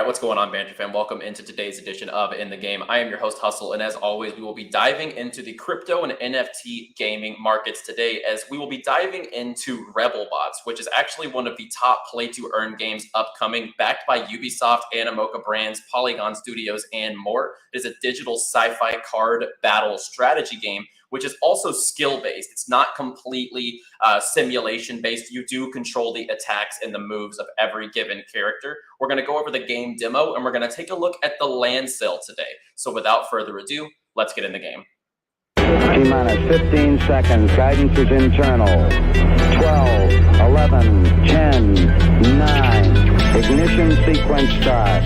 what's going on, Banter fam? Welcome into today's edition of In the Game. I am your host, Hustle, and as always, we will be diving into the crypto and NFT gaming markets today, as we will be diving into RebelBots, which is actually one of the top play-to-earn games upcoming, backed by Ubisoft, Animoca Brands, Polygon Studios, and more. It is a digital sci-fi card battle strategy game, which is also skill-based. It's not completely simulation-based. You do control the attacks and the moves of every given character. We're going to go over the game demo, and we're going to take a look at the land sale today. So without further ado, let's get in the game. T-minus 15 seconds. Guidance is internal. 12, 11, 10, 9. Ignition sequence start.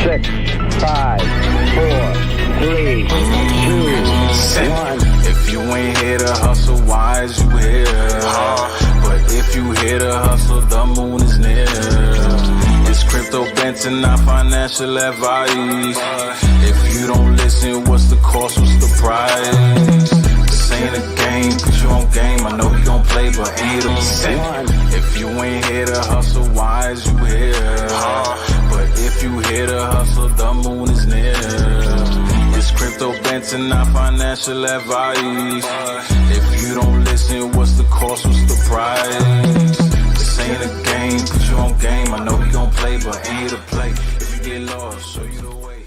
6, 5, 4, 3, 2, 1. If you ain't here to hustle, why is you here? But if you here to hustle, the moon is near. It's crypto Benton, not financial advice. If you don't listen, what's the cost, what's the price? This ain't a game, cause you on game. I know you don't play, but ain't a percent. If you ain't here to hustle, why is you here? But if you here to hustle, the moon is near. It's crypto Benton, not financial advice. If you don't listen, what's the cost, what's the price? This ain't a game, cause you on game. I know you don't play, but ain't a play. If you get lost, show you the way.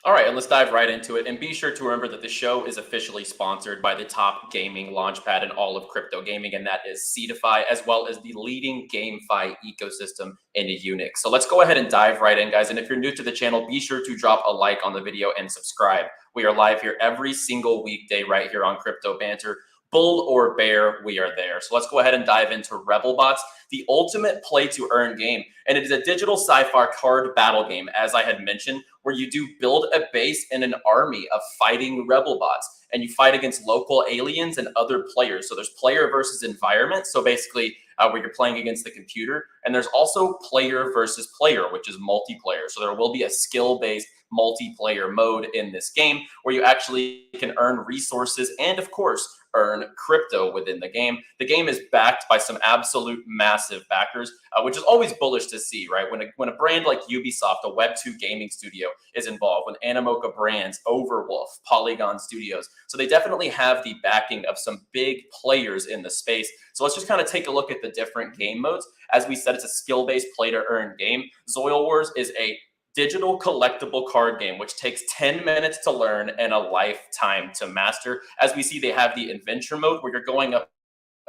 All right, and let's dive right into it. And be sure to remember that the show is officially sponsored by the top gaming launchpad in all of crypto gaming, and that is Seedify, as well as the leading GameFi ecosystem in Unix. So let's go ahead and dive right in, guys. And if you're new to the channel, be sure to drop a like on the video and subscribe. We are live here every single weekday right here on Crypto Banter. Bull or bear, we are there. So let's go ahead and dive into RebelBots, the ultimate play-to-earn game. And it is a digital sci-fi card battle game, as I had mentioned, where you do build a base and an army of fighting RebelBots. And you fight against local aliens and other players. So there's player versus environment. So basically, where you're playing against the computer. And there's also player versus player, which is multiplayer. So there will be a skill-based multiplayer mode in this game where you actually can earn resources and, of course, earn crypto within the game. The game is backed by some absolute massive backers, which is always bullish to see, right? When a brand like Ubisoft, a Web2 gaming studio, is involved, when Animoca Brands, Overwolf, Polygon Studios. So they definitely have the backing of some big players in the space. So let's just kind of take a look at the different game modes. As we said, it's a skill-based play-to-earn game. Zoil Wars is a digital collectible card game, which takes 10 minutes to learn and a lifetime to master. As we see, they have the adventure mode where you're going up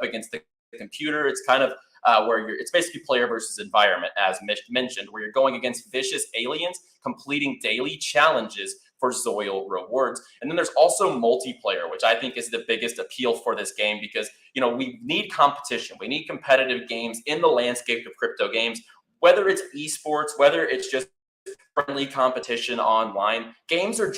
against the computer. It's kind of it's basically player versus environment, as mentioned, where you're going against vicious aliens, completing daily challenges for Zoil rewards. And then there's also multiplayer, which I think is the biggest appeal for this game because, you know, we need competition. We need competitive games in the landscape of crypto games, whether it's esports, whether it's just friendly competition online. Games are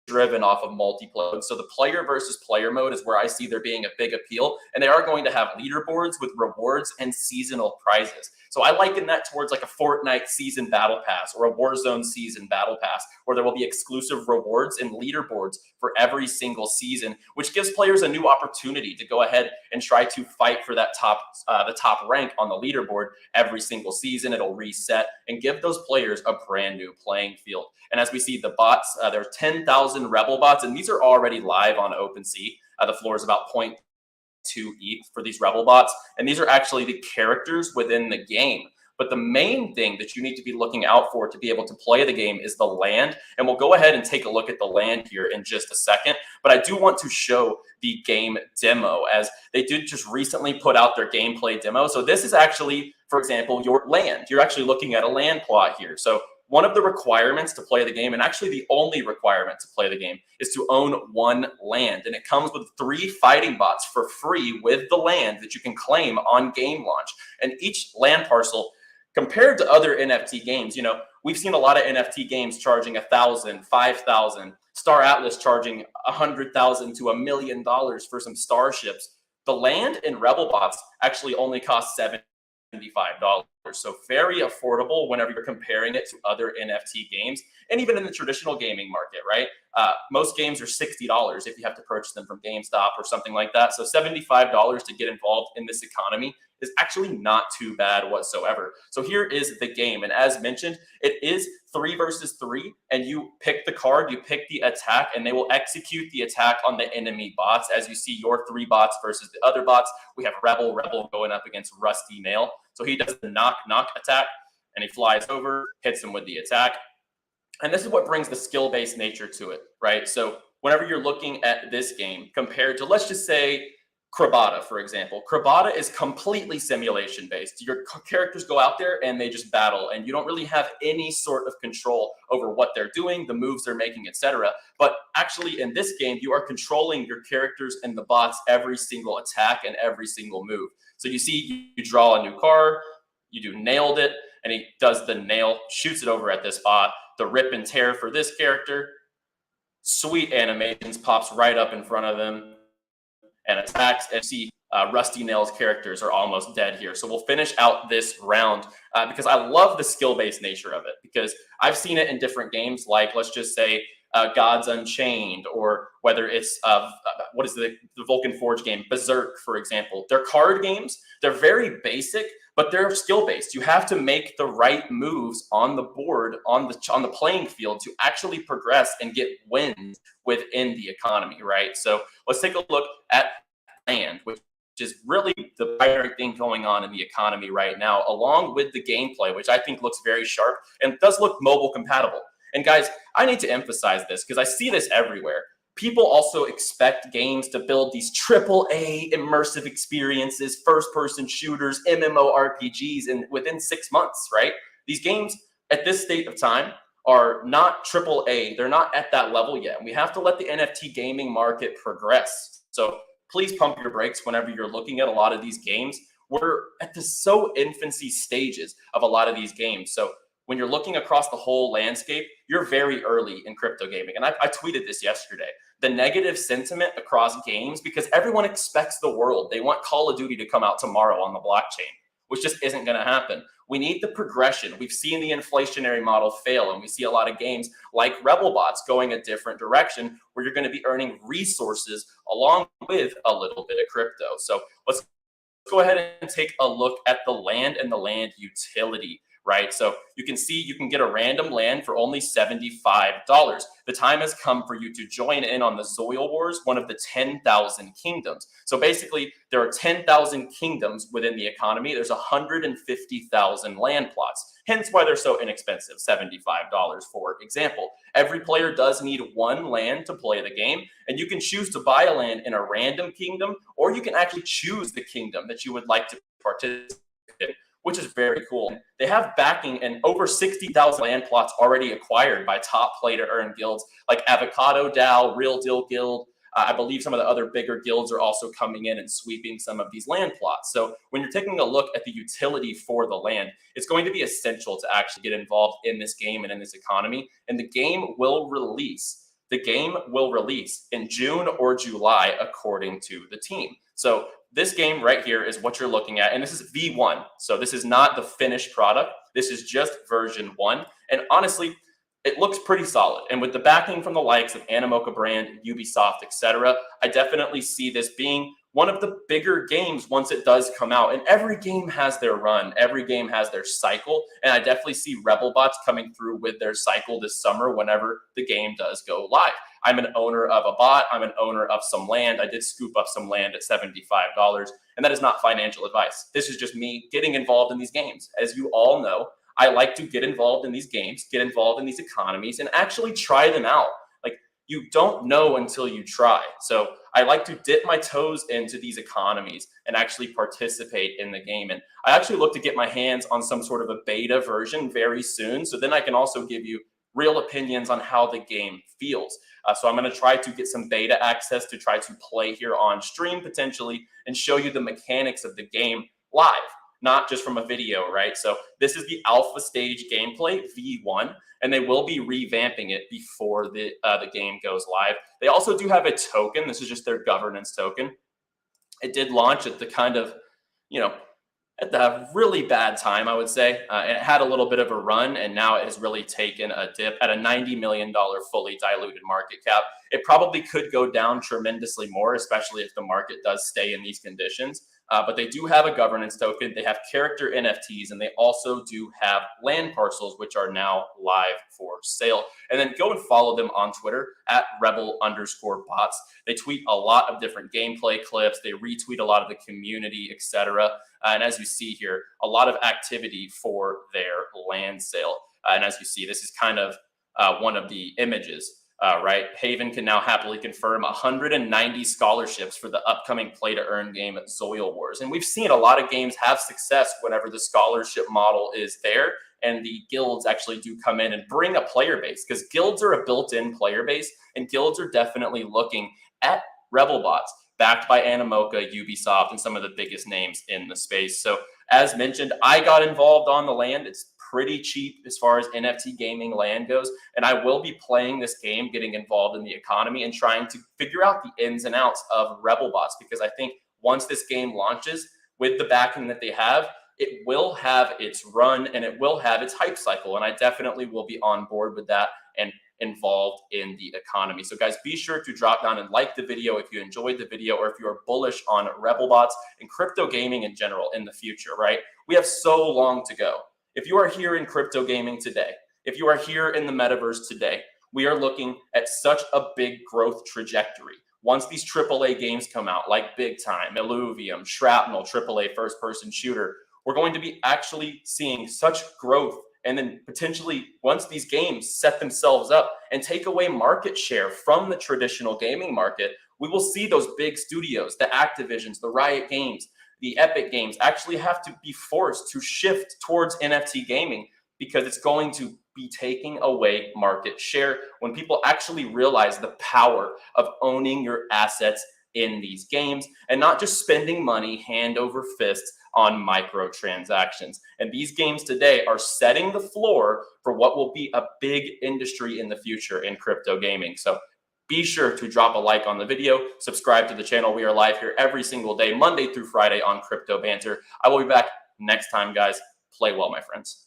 driven off of multiplayer. So the player versus player mode is where I see there being a big appeal. And they are going to have leaderboards with rewards and seasonal prizes. So I liken that towards like a Fortnite season battle pass or a Warzone season battle pass, where there will be exclusive rewards and leaderboards for every single season, which gives players a new opportunity to go ahead and try to fight for that the top rank on the leaderboard every single season. It'll reset and give those players a brand new playing field. And as we see the bots, there are 10,000 RebelBots, and these are already live on OpenSea. The floor is about 0.2 ETH for these RebelBots, and these are actually the characters within the game. But the main thing that you need to be looking out for to be able to play the game is the land. And we'll go ahead and take a look at the land here in just a second. But I do want to show the game demo, as they did just recently put out their gameplay demo. So this is actually, for example, your land. You're actually looking at a land plot here. So one of the requirements to play the game, and actually the only requirement to play the game, is to own one land. And it comes with 3 fighting bots for free with the land that you can claim on game launch. And each land parcel, compared to other NFT games, you know, we've seen a lot of NFT games charging $1,000, $5,000, Star Atlas charging $100,000 to $1 million for some starships. The land in RebelBots actually only costs $75. So very affordable whenever you're comparing it to other NFT games, and even in the traditional gaming market, right? Most games are $60 if you have to purchase them from GameStop or something like that. So $75 to get involved in this economy is actually not too bad whatsoever. So here is the game. And as mentioned, it is 3 versus 3, and you pick the card, you pick the attack, and they will execute the attack on the enemy bots. As you see, your 3 bots versus the other bots. We have Rebel going up against Rusty Nail. So he does the knock attack, and he flies over, hits him with the attack. And this is what brings the skill-based nature to it, right? So whenever you're looking at this game compared to, let's just say, Crabata, for example. Crabata is completely simulation-based. Your characters go out there and they just battle, and you don't really have any sort of control over what they're doing, the moves they're making, etc. But actually, in this game, you are controlling your characters and the bots every single attack and every single move. So you see, you draw a new card, you do nailed it, and he does the nail, shoots it over at this bot. The rip and tear for this character, sweet animations, pops right up in front of them and attacks. And see, Rusty Nail's characters are almost dead here. So we'll finish out this round because I love the skill-based nature of it, because I've seen it in different games, like let's just say Gods Unchained, or whether it's what is the Vulcan Forge game, Berserk, for example. They're card games. They're very basic, but they're skill-based. You have to make the right moves on the board, on the playing field, to actually progress and get wins within the economy, right? So let's take a look at land, which is really the primary thing going on in the economy right now, along with the gameplay, which I think looks very sharp and does look mobile compatible. And guys, I need to emphasize this because I see this everywhere. People also expect games to build these AAA immersive experiences, first-person shooters, MMORPGs within 6 months, right? These games at this state of time are not AAA. They're not at that level yet. And we have to let the NFT gaming market progress. So please pump your brakes whenever you're looking at a lot of these games. We're at the infancy stages of a lot of these games. So when you're looking across the whole landscape, you're very early in crypto gaming. And I tweeted this yesterday. The negative sentiment across games, because everyone expects the world. They want Call of Duty to come out tomorrow on the blockchain, which just isn't going to happen. We need the progression. We've seen the inflationary model fail, and we see a lot of games like Rebelbots going a different direction, where you're going to be earning resources along with a little bit of crypto. So let's go ahead and take a look at the land and the land utility. Right? So you can see you can get a random land for only $75. The time has come for you to join in on the Zoil Wars, one of the 10,000 kingdoms. So basically, there are 10,000 kingdoms within the economy. There's 150,000 land plots, hence why they're so inexpensive, $75, for example. Every player does need one land to play the game, and you can choose to buy a land in a random kingdom, or you can actually choose the kingdom that you would like to participate in, which is very cool. They have backing and over 60,000 land plots already acquired by top play-to-earn guilds like Avocado DAO, Real Deal Guild. I believe some of the other bigger guilds are also coming in and sweeping some of these land plots. So when you're taking a look at the utility for the land, it's going to be essential to actually get involved in this game and in this economy. And the game will release. The game will release in June or July, according to the team. So this game right here is what you're looking at, and this is V1. So this is not the finished product. This is just version 1. And honestly, it looks pretty solid. And with the backing from the likes of Animoca Brand, Ubisoft, etc., I definitely see this being one of the bigger games once it does come out. And every game has their run. Every game has their cycle. And I definitely see Rebelbots coming through with their cycle this summer whenever the game does go live. I'm an owner of a bot. I'm an owner of some land. I did scoop up some land at $75. And that is not financial advice. This is just me getting involved in these games. As you all know, I like to get involved in these games, get involved in these economies, and actually try them out. Like, you don't know until you try. So I like to dip my toes into these economies and actually participate in the game. And I actually look to get my hands on some sort of a beta version very soon. So then I can also give you real opinions on how the game feels. So I'm going to try to get some beta access to try to play here on stream potentially and show you the mechanics of the game live, not just from a video, right? So this is the alpha stage gameplay, V1, and they will be revamping it before the game goes live. They also do have a token. This is just their governance token. It did launch at the kind of, at the really bad time, I would say. It had a little bit of a run, and now it has really taken a dip at a $90 million fully diluted market cap. It probably could go down tremendously more, especially if the market does stay in these conditions. But they do have a governance token. They have character NFTs, and they also do have land parcels, which are now live for sale. And then go and follow them on Twitter at rebel_bots. They tweet a lot of different gameplay clips. They retweet a lot of the community, etc. And as you see here, a lot of activity for their land sale. And as you see, this is kind of one of the images. Right, Haven can now happily confirm 190 scholarships for the upcoming play-to-earn game Zoil Wars. And we've seen a lot of games have success whenever the scholarship model is there and the guilds actually do come in and bring a player base, because guilds are a built-in player base, and guilds are definitely looking at RebelBots, backed by Animoca, Ubisoft, and some of the biggest names in the space. So as mentioned, I got involved on the land. It's pretty cheap as far as NFT gaming land goes. And I will be playing this game, getting involved in the economy and trying to figure out the ins and outs of RebelBots, because I think once this game launches with the backing that they have, it will have its run and it will have its hype cycle. And I definitely will be on board with that and involved in the economy. So guys, be sure to drop down and like the video if you enjoyed the video, or if you are bullish on RebelBots and crypto gaming in general in the future, right? We have so long to go. If you are here in crypto gaming today, if you are here in the metaverse today, we are looking at such a big growth trajectory. Once these AAA games come out, like Big Time, Illuvium, Shrapnel, AAA first-person shooter, we're going to be actually seeing such growth. And then potentially, once these games set themselves up and take away market share from the traditional gaming market, we will see those big studios, the Activisions, the Riot Games, the Epic Games actually have to be forced to shift towards NFT gaming, because it's going to be taking away market share when people actually realize the power of owning your assets in these games and not just spending money hand over fist on microtransactions. And these games today are setting the floor for what will be a big industry in the future in crypto gaming. So be sure to drop a like on the video, subscribe to the channel. We are live here every single day, Monday through Friday on Crypto Banter. I will be back next time, guys. Play well, my friends.